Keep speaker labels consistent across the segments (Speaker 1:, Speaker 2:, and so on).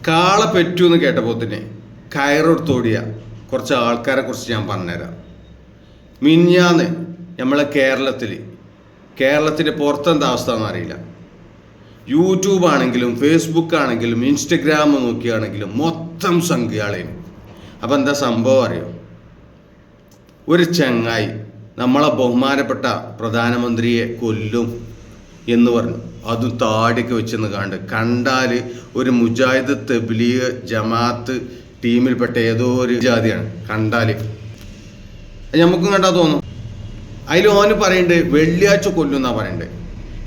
Speaker 1: കാള പെറ്റു എന്ന് കേട്ടപ്പോൾ തന്നെ കയറെടുത്തോടിയ കുറച്ച് ആൾക്കാരെ കുറിച്ച് ഞാൻ പറഞ്ഞുതരാം. മിഞ്ഞാന്ന് നമ്മളെ കേരളത്തിൻ്റെ പുറത്തെന്താ അവസ്ഥ എന്നറിയില്ല. യൂട്യൂബ് ആണെങ്കിലും ഫേസ്ബുക്ക് ആണെങ്കിലും ഇൻസ്റ്റഗ്രാം നോക്കിയാണെങ്കിലും മൊത്തം സംഖ്യകളേനും. അപ്പം എന്താ സംഭവം അറിയോ? ഒരു ചങ്ങായി നമ്മളെ ബഹുമാനപ്പെട്ട പ്രധാനമന്ത്രിയെ കൊല്ലും എന്ന് പറഞ്ഞു. അതും താടിയൊക്കെ വെച്ചെന്ന് കണ്ടാൽ ഒരു മുജാഹിദ് തബ്ലീഗ് ജമാഅത്ത് ടീമിൽപ്പെട്ട ഏതോ ഒരു ജാതിയാണ് കണ്ടാൽ. നമുക്കും കണ്ടാൽ തോന്നും. അതിൽ ഓന് പറയണ്ടേ വെള്ളിയാഴ്ച കൊല്ലുന്നാണ് പറയണ്ടേ.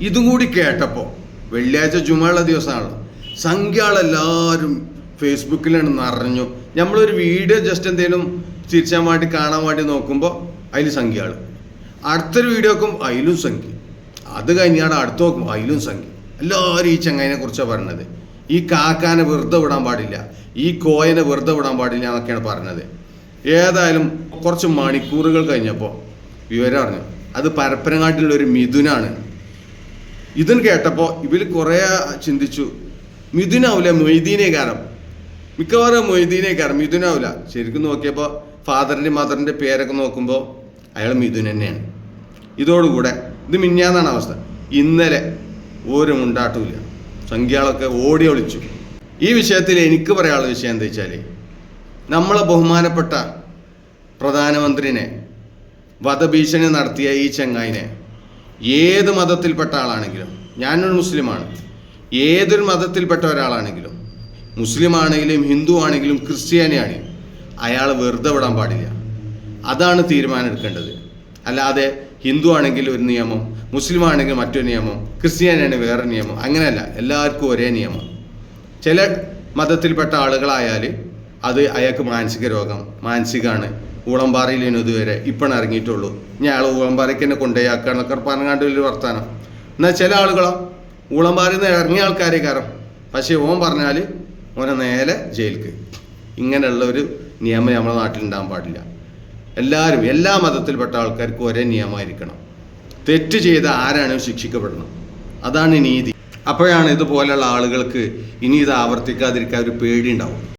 Speaker 1: ഇതും കൂടി കേട്ടപ്പോൾ വെള്ളിയാഴ്ച ജുമയുള്ള ദിവസമാണല്ലോ, സംഖ്യകളെല്ലാവരും ഫേസ്ബുക്കിലാണ് നിറഞ്ഞു. നമ്മളൊരു വീഡിയോ ജസ്റ്റ് എന്തെങ്കിലും തിരിച്ചാൻ വേണ്ടി കാണാൻ വേണ്ടി നോക്കുമ്പോൾ അതിൽ സംഖ്യകൾ, അടുത്തൊരു വീഡിയോ നോക്കും അതിലും സംഖ്യ, അത് കഴിഞ്ഞാണ് അടുത്ത് നോക്കും അതിലും സംഖ്യ. എല്ലാവരും ഈ ചങ്ങായിനെ കുറിച്ചാണ് പറഞ്ഞത്. ഈ കാക്കാനെ വെറുതെ വിടാൻ പാടില്ല, ഈ കോയനെ വെറുതെ വിടാൻ പാടില്ല എന്നൊക്കെയാണ് പറഞ്ഞത്. ഏതായാലും കുറച്ച് മണിക്കൂറുകൾ കഴിഞ്ഞപ്പോൾ വിവരം അറിഞ്ഞു അത് പരപ്പനങ്ങാട്ടിലുള്ളൊരു മിഥുനാണ്. ഇതെന്ന് കേട്ടപ്പോൾ ഇവർ കുറേ ചിന്തിച്ചു, മിഥുനാവില്ല മൊയ്തീനേക്കാരം, മിക്കവാറും മൊയ്തീനേക്കാരം, മിഥുനാവില്ല. ശരിക്കും നോക്കിയപ്പോൾ ഫാദറിൻ്റെ മദറിൻ്റെ പേരൊക്കെ നോക്കുമ്പോൾ അയാൾ മിഥുൻ തന്നെയാണ്. ഇതോടുകൂടെ ഇത് മിഞ്ഞാന്നാണ് അവസ്ഥ. ഇന്നലെ ഒരു മുണ്ടാട്ടുമില്ല, സംഖ്യകളൊക്കെ ഓടി ഒളിച്ചു. ഈ വിഷയത്തിൽ എനിക്ക് പറയാനുള്ള വിഷയം എന്താ വെച്ചാൽ, നമ്മളെ ബഹുമാനപ്പെട്ട പ്രധാനമന്ത്രിനെ വധഭീഷണി നടത്തിയ ഈ ചങ്ങായിനെ ഏത് മതത്തിൽപ്പെട്ട ആളാണെങ്കിലും, ഞാനൊരു മുസ്ലിമാണ്, ഏതൊരു മതത്തിൽപ്പെട്ട ഒരാളാണെങ്കിലും, മുസ്ലിം ആണെങ്കിലും ഹിന്ദു ആണെങ്കിലും ക്രിസ്ത്യാനിയാണെങ്കിലും അയാൾ വെറുതെ വിടാൻ പാടില്ല. അതാണ് തീരുമാനം എടുക്കേണ്ടത്. അല്ലാതെ ഹിന്ദു ആണെങ്കിൽ ഒരു നിയമം, മുസ്ലിം ആണെങ്കിൽ മറ്റൊരു നിയമം, ക്രിസ്ത്യാനിയാണെങ്കിൽ വേറെ നിയമം, അങ്ങനെയല്ല. എല്ലാവർക്കും ഒരേ നിയമം. ചില മതത്തിൽപ്പെട്ട ആളുകളായാൽ അത് അയാൾക്ക് മാനസിക രോഗം, മാനസികമാണ്, ഊളംപാറയിലേനു ഇതുവരെ, ഇപ്പം ഇറങ്ങിയിട്ടുള്ളൂ, ഞാൻ അയാൾ ഊളംപാറയ്ക്ക് തന്നെ കൊണ്ടുപോയാക്കുക എന്നൊക്കെ പറഞ്ഞാണ്ട് വലിയ വർത്താനം. എന്നാൽ ചില ആളുകളോ ഊളംപാറയിൽ നിന്ന് ഇറങ്ങിയ ആൾക്കാരെ കാരണം, പക്ഷേ ഓൻ പറഞ്ഞാൽ ഓനെ നേരെ ജയിലിക്ക്. ഇങ്ങനെയുള്ള ഒരു നിയമം നമ്മുടെ നാട്ടിലുണ്ടാകാൻ പാടില്ല. എല്ലാവരും എല്ലാ മതത്തിൽപ്പെട്ട ആൾക്കാർക്കും ഒരേ നിയമമായിരിക്കണം. തെറ്റ് ചെയ്ത ആരാണ് ശിക്ഷിക്കപ്പെടണം. അതാണ് നീതി. അപ്പോഴാണ് ഇതുപോലെയുള്ള ആളുകൾക്ക് ഇനി ഇത് ആവർത്തിക്കാതിരിക്കാൻ ഒരു പേടി ഉണ്ടാവും.